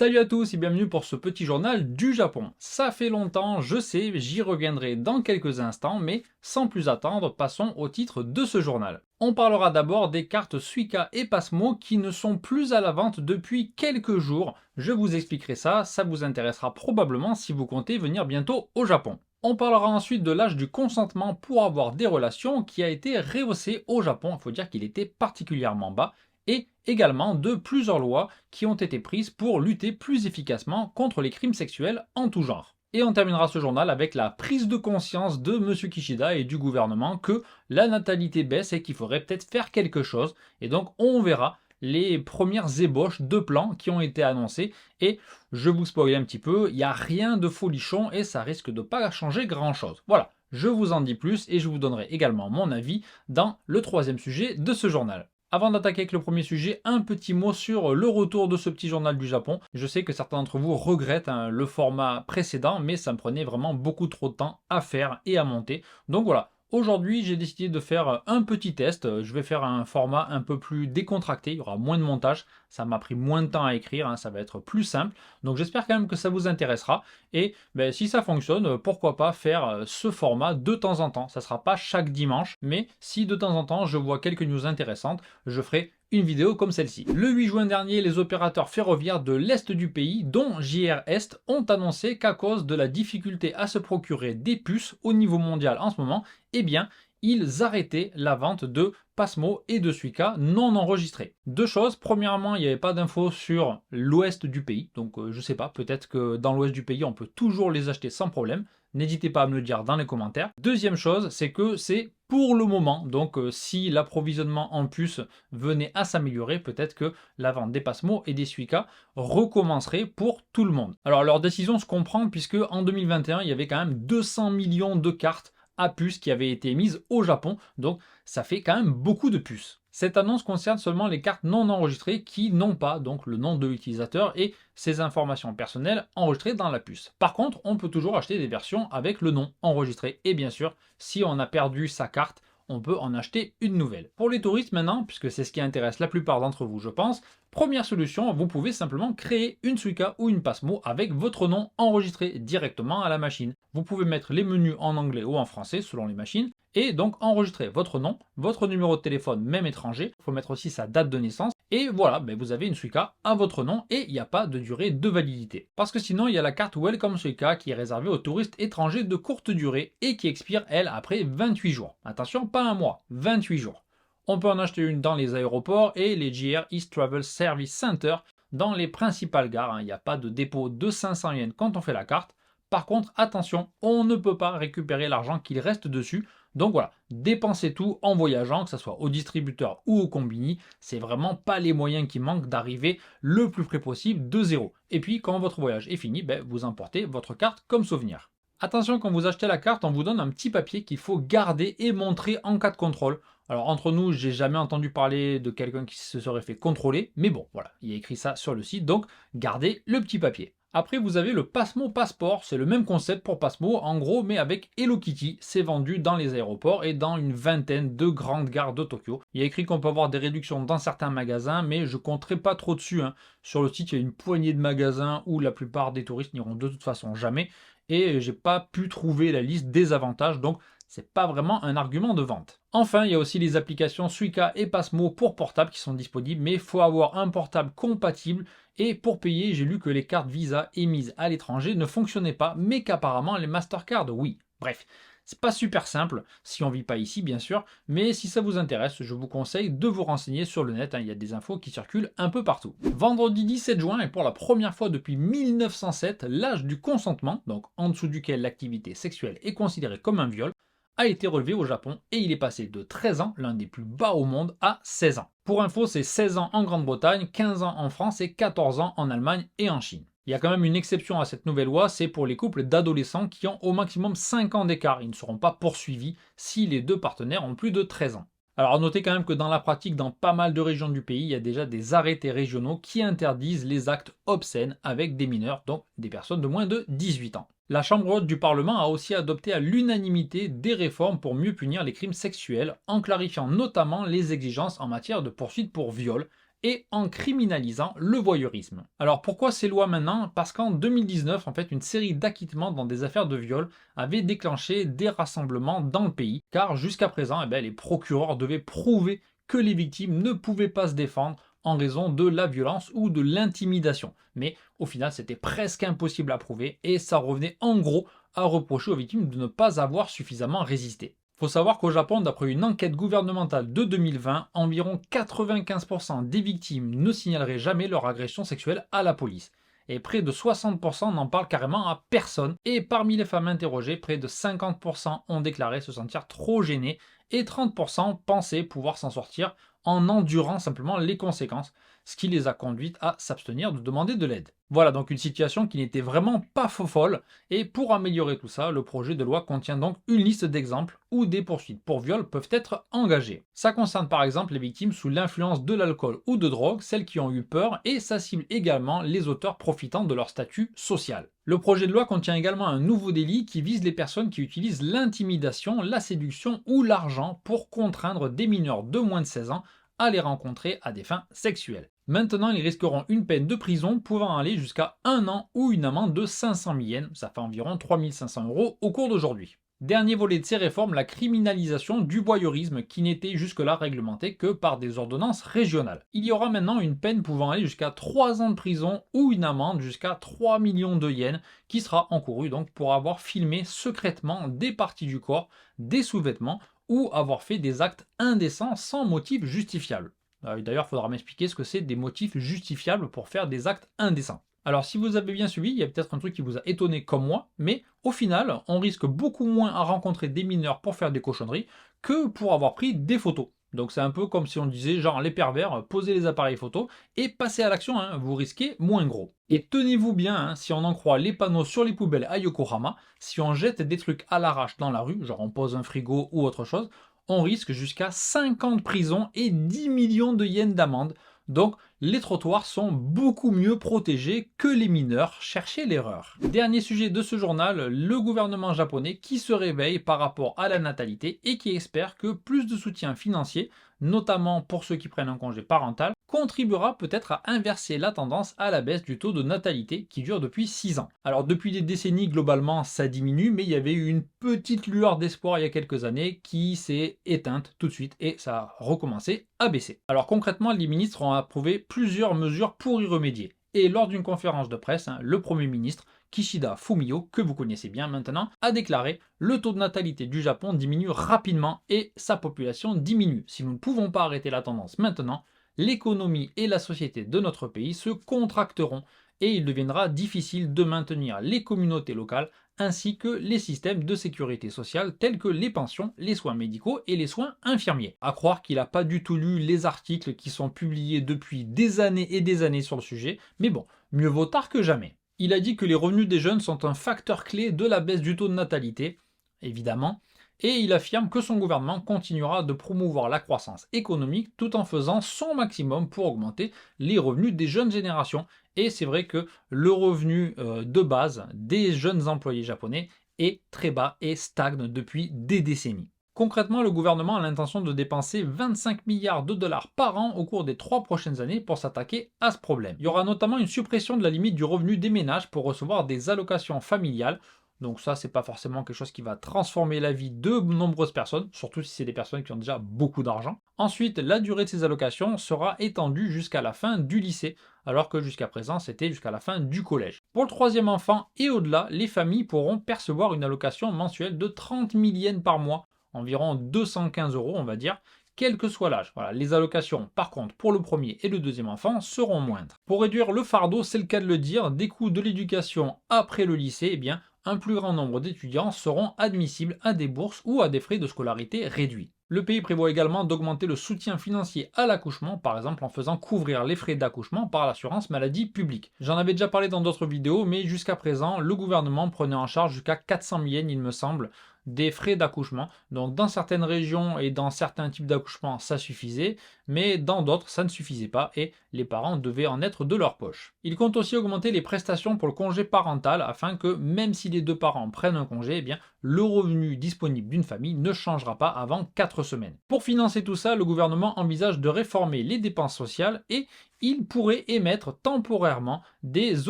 Salut à tous et bienvenue pour ce petit journal du Japon. Ça fait longtemps, je sais, j'y reviendrai dans quelques instants, mais sans plus attendre, passons au titre de ce journal. On parlera d'abord des cartes Suica et Pasmo qui ne sont plus à la vente depuis quelques jours. Je vous expliquerai ça, ça vous intéressera probablement si vous comptez venir bientôt au Japon. On parlera ensuite de l'âge du consentement pour avoir des relations qui a été rehaussé au Japon, il faut dire qu'il était particulièrement bas, et également de plusieurs lois qui ont été prises pour lutter plus efficacement contre les crimes sexuels en tout genre. Et on terminera ce journal avec la prise de conscience de M. Kishida et du gouvernement que la natalité baisse et qu'il faudrait peut-être faire quelque chose. Et donc on verra les premières ébauches de plans qui ont été annoncés. Et je vous spoil un petit peu, il n'y a rien de folichon et ça risque de pas changer grand-chose. Voilà, je vous en dis plus et je vous donnerai également mon avis dans le troisième sujet de ce journal. Avant d'attaquer avec le premier sujet, un petit mot sur le retour de ce petit journal du Japon. Je sais que certains d'entre vous regrettent le format précédent, mais ça me prenait vraiment beaucoup trop de temps à faire et à monter. Donc voilà, aujourd'hui j'ai décidé de faire un petit test. Je vais faire un format un peu plus décontracté, il y aura moins de montage. Ça m'a pris moins de temps à écrire, ça va être plus simple. Donc j'espère quand même que ça vous intéressera. Et si ça fonctionne, pourquoi pas faire ce format de temps en temps. Ça ne sera pas chaque dimanche, mais si de temps en temps je vois quelques news intéressantes, je ferai une vidéo comme celle-ci. Le 8 juin dernier, les opérateurs ferroviaires de l'Est du pays, dont JR Est, ont annoncé qu'à cause de la difficulté à se procurer des puces au niveau mondial en ce moment, eh bien, ils arrêtaient la vente de Pasmo et de Suica non enregistrés. Deux choses, premièrement, il n'y avait pas d'infos sur l'ouest du pays, donc je sais pas, peut-être que dans l'ouest du pays on peut toujours les acheter sans problème. N'hésitez pas à me le dire dans les commentaires. Deuxième chose, c'est que c'est pour le moment, donc si l'approvisionnement en puces venait à s'améliorer, peut-être que la vente des Pasmo et des Suica recommencerait pour tout le monde. Alors leur décision se comprend puisque en 2021, il y avait quand même 200 millions de cartes à puces qui avaient été émises au Japon, donc ça fait quand même beaucoup de puces. Cette annonce concerne seulement les cartes non enregistrées qui n'ont pas donc le nom de l'utilisateur et ses informations personnelles enregistrées dans la puce. Par contre, on peut toujours acheter des versions avec le nom enregistré et bien sûr, si on a perdu sa carte, on peut en acheter une nouvelle. Pour les touristes maintenant, puisque c'est ce qui intéresse la plupart d'entre vous je pense, première solution, vous pouvez simplement créer une Suica ou une Pasmo avec votre nom enregistré directement à la machine. Vous pouvez mettre les menus en anglais ou en français selon les machines et donc enregistrer votre nom, votre numéro de téléphone même étranger, il faut mettre aussi sa date de naissance et voilà, vous avez une Suica à votre nom et il n'y a pas de durée de validité. Parce que sinon il y a la carte Welcome Suica qui est réservée aux touristes étrangers de courte durée et qui expire elle après 28 jours. Attention, pas un mois, 28 jours. On peut en acheter une dans les aéroports et les JR East Travel Service Center dans les principales gares. Il n'y a pas de dépôt de 500 yens quand on fait la carte. Par contre, attention, on ne peut pas récupérer l'argent qu'il reste dessus. Donc voilà, dépensez tout en voyageant, que ce soit au distributeur ou au combini. C'est vraiment pas les moyens qui manquent d'arriver le plus près possible de zéro. Et puis quand votre voyage est fini, vous emportez votre carte comme souvenir. Attention, quand vous achetez la carte, on vous donne un petit papier qu'il faut garder et montrer en cas de contrôle. Alors entre nous, j'ai jamais entendu parler de quelqu'un qui se serait fait contrôler, mais bon, voilà, il y a écrit ça sur le site, donc gardez le petit papier. Après, vous avez le Pasmo Passport, c'est le même concept pour Pasmo, en gros, mais avec Hello Kitty. C'est vendu dans les aéroports et dans une vingtaine de grandes gares de Tokyo. Il y a écrit qu'on peut avoir des réductions dans certains magasins, mais je compterai pas trop dessus. Sur le site, il y a une poignée de magasins où la plupart des touristes n'iront de toute façon jamais. Et j'ai pas pu trouver la liste des avantages, donc c'est pas vraiment un argument de vente. Enfin, il y a aussi les applications Suica et Pasmo pour portable qui sont disponibles, mais il faut avoir un portable compatible. Et pour payer, j'ai lu que les cartes Visa émises à l'étranger ne fonctionnaient pas, mais qu'apparemment les Mastercard, oui. Bref, c'est pas super simple, si on vit pas ici bien sûr, mais si ça vous intéresse, je vous conseille de vous renseigner sur le net, il y a des infos qui circulent un peu partout. Vendredi 17 juin, et pour la première fois depuis 1907, l'âge du consentement, donc en dessous duquel l'activité sexuelle est considérée comme un viol, a été relevé au Japon et il est passé de 13 ans, l'un des plus bas au monde, à 16 ans. Pour info, c'est 16 ans en Grande-Bretagne, 15 ans en France et 14 ans en Allemagne et en Chine. Il y a quand même une exception à cette nouvelle loi, c'est pour les couples d'adolescents qui ont au maximum 5 ans d'écart. Ils ne seront pas poursuivis si les deux partenaires ont plus de 13 ans. Alors notez quand même que dans la pratique, dans pas mal de régions du pays, il y a déjà des arrêtés régionaux qui interdisent les actes obscènes avec des mineurs, donc des personnes de moins de 18 ans. La Chambre haute du Parlement a aussi adopté à l'unanimité des réformes pour mieux punir les crimes sexuels, en clarifiant notamment les exigences en matière de poursuite pour viol et en criminalisant le voyeurisme. Alors pourquoi ces lois maintenant? Parce qu'en 2019, en fait, une série d'acquittements dans des affaires de viol avait déclenché des rassemblements dans le pays, car jusqu'à présent, les procureurs devaient prouver que les victimes ne pouvaient pas se défendre en raison de la violence ou de l'intimidation. Mais au final, c'était presque impossible à prouver et ça revenait en gros à reprocher aux victimes de ne pas avoir suffisamment résisté. Faut savoir qu'au Japon, d'après une enquête gouvernementale de 2020, environ 95% des victimes ne signaleraient jamais leur agression sexuelle à la police. Et près de 60% n'en parlent carrément à personne. Et parmi les femmes interrogées, près de 50% ont déclaré se sentir trop gênées et 30% pensaient pouvoir s'en sortir en endurant simplement les conséquences, ce qui les a conduites à s'abstenir de demander de l'aide. Voilà donc une situation qui n'était vraiment pas folle, et pour améliorer tout ça, le projet de loi contient donc une liste d'exemples où des poursuites pour viol peuvent être engagées. Ça concerne par exemple les victimes sous l'influence de l'alcool ou de drogue, celles qui ont eu peur, et ça cible également les auteurs profitant de leur statut social. Le projet de loi contient également un nouveau délit qui vise les personnes qui utilisent l'intimidation, la séduction ou l'argent pour contraindre des mineurs de moins de 16 ans à les rencontrer à des fins sexuelles. Maintenant, ils risqueront une peine de prison pouvant aller jusqu'à 1 an ou une amende de 500 000 yens, ça fait environ 3 500 € au cours d'aujourd'hui. Dernier volet de ces réformes, la criminalisation du voyeurisme qui n'était jusque-là réglementé que par des ordonnances régionales. Il y aura maintenant une peine pouvant aller jusqu'à 3 ans de prison ou une amende jusqu'à 3 millions de yens qui sera encourue donc pour avoir filmé secrètement des parties du corps, des sous-vêtements ou avoir fait des actes indécents sans motif justifiable. D'ailleurs, il faudra m'expliquer ce que c'est des motifs justifiables pour faire des actes indécents. Alors si vous avez bien suivi, il y a peut-être un truc qui vous a étonné comme moi, mais au final, on risque beaucoup moins à rencontrer des mineurs pour faire des cochonneries que pour avoir pris des photos. Donc c'est un peu comme si on disait genre les pervers, posez les appareils photo et passez à l'action, vous risquez moins gros. Et tenez-vous bien, si on en croit les panneaux sur les poubelles à Yokohama, si on jette des trucs à l'arrache dans la rue, genre on pose un frigo ou autre chose, on risque jusqu'à 5 ans de prison et 10 millions de yens d'amende. Donc les trottoirs sont beaucoup mieux protégés que les mineurs, cherchez l'erreur. Dernier sujet de ce journal, le gouvernement japonais qui se réveille par rapport à la natalité et qui espère que plus de soutien financier, notamment pour ceux qui prennent un congé parental, contribuera peut-être à inverser la tendance à la baisse du taux de natalité qui dure depuis 6 ans. Alors depuis des décennies, globalement, ça diminue, mais il y avait eu une petite lueur d'espoir il y a quelques années qui s'est éteinte tout de suite et ça a recommencé à baisser. Alors concrètement, les ministres ont approuvé plusieurs mesures pour y remédier. Et lors d'une conférence de presse, le Premier ministre, Kishida Fumio, que vous connaissez bien maintenant, a déclaré « Le taux de natalité du Japon diminue rapidement et sa population diminue. Si nous ne pouvons pas arrêter la tendance maintenant, l'économie et la société de notre pays se contracteront et il deviendra difficile de maintenir les communautés locales ainsi que les systèmes de sécurité sociale tels que les pensions, les soins médicaux et les soins infirmiers. À croire qu'il n'a pas du tout lu les articles qui sont publiés depuis des années et des années sur le sujet, mais bon, mieux vaut tard que jamais. Il a dit que les revenus des jeunes sont un facteur clé de la baisse du taux de natalité, évidemment, et il affirme que son gouvernement continuera de promouvoir la croissance économique tout en faisant son maximum pour augmenter les revenus des jeunes générations. Et c'est vrai que le revenu de base des jeunes employés japonais est très bas et stagne depuis des décennies. Concrètement, le gouvernement a l'intention de dépenser 25 milliards de dollars par an au cours des 3 prochaines années pour s'attaquer à ce problème. Il y aura notamment une suppression de la limite du revenu des ménages pour recevoir des allocations familiales. Donc ça, c'est pas forcément quelque chose qui va transformer la vie de nombreuses personnes, surtout si c'est des personnes qui ont déjà beaucoup d'argent. Ensuite, la durée de ces allocations sera étendue jusqu'à la fin du lycée, alors que jusqu'à présent, c'était jusqu'à la fin du collège. Pour le 3e enfant et au-delà, les familles pourront percevoir une allocation mensuelle de 30 000 yens par mois, environ 215 € on va dire, quel que soit l'âge. Voilà, les allocations, par contre, pour le 1er et le 2e enfant seront moindres. Pour réduire le fardeau, c'est le cas de le dire, des coûts de l'éducation après le lycée, un plus grand nombre d'étudiants seront admissibles à des bourses ou à des frais de scolarité réduits. Le pays prévoit également d'augmenter le soutien financier à l'accouchement, par exemple en faisant couvrir les frais d'accouchement par l'assurance maladie publique. J'en avais déjà parlé dans d'autres vidéos, mais jusqu'à présent, le gouvernement prenait en charge jusqu'à 400 000 yens, il me semble, des frais d'accouchement. Donc dans certaines régions et dans certains types d'accouchement, ça suffisait, mais dans d'autres, ça ne suffisait pas et les parents devaient en être de leur poche. Il compte aussi augmenter les prestations pour le congé parental afin que même si les deux parents prennent un congé, eh bien, le revenu disponible d'une famille ne changera pas avant 4 semaines. Pour financer tout ça, le gouvernement envisage de réformer les dépenses sociales et il pourrait émettre temporairement des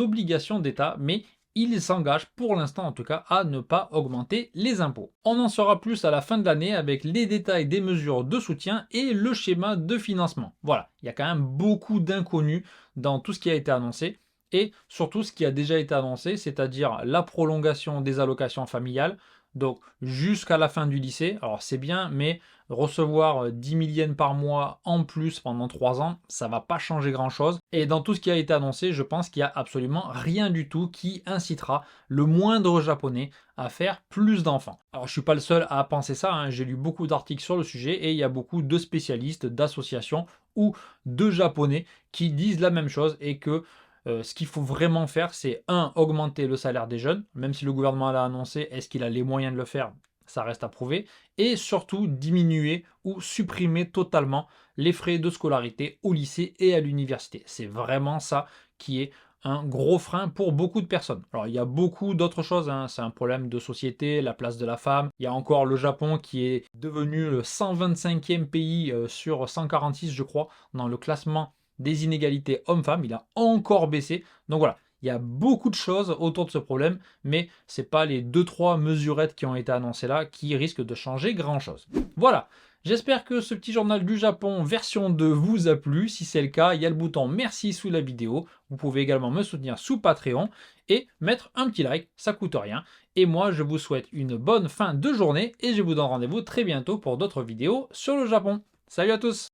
obligations d'État, mais il s'engage pour l'instant en tout cas à ne pas augmenter les impôts. On en saura plus à la fin de l'année avec les détails des mesures de soutien et le schéma de financement. Voilà, il y a quand même beaucoup d'inconnus dans tout ce qui a été annoncé et surtout ce qui a déjà été annoncé, c'est-à-dire la prolongation des allocations familiales, donc jusqu'à la fin du lycée. Alors c'est bien, mais recevoir 10 000 yens par mois en plus pendant 3 ans, ça va pas changer grand-chose. Et dans tout ce qui a été annoncé, je pense qu'il n'y a absolument rien du tout qui incitera le moindre japonais à faire plus d'enfants. Alors je suis pas le seul à penser ça, hein. J'ai lu beaucoup d'articles sur le sujet et il y a beaucoup de spécialistes, d'associations ou de japonais qui disent la même chose et que ce qu'il faut vraiment faire, c'est augmenter le salaire des jeunes, même si le gouvernement l'a annoncé, est-ce qu'il a les moyens de le faire? Ça reste à prouver. Et surtout, diminuer ou supprimer totalement les frais de scolarité au lycée et à l'université. C'est vraiment ça qui est un gros frein pour beaucoup de personnes. Alors, il y a beaucoup d'autres choses, hein. C'est un problème de société, la place de la femme. Il y a encore le Japon qui est devenu le 125e pays sur 146, je crois, dans le classement des inégalités hommes-femmes. Il a encore baissé. Donc voilà, il y a beaucoup de choses autour de ce problème, mais c'est pas les 2-3 mesurettes qui ont été annoncées là qui risquent de changer grand-chose. Voilà, j'espère que ce petit journal du Japon version 2 vous a plu. Si c'est le cas, il y a le bouton merci sous la vidéo. Vous pouvez également me soutenir sous Patreon et mettre un petit like, ça coûte rien. Et moi, je vous souhaite une bonne fin de journée et je vous donne rendez-vous très bientôt pour d'autres vidéos sur le Japon. Salut à tous!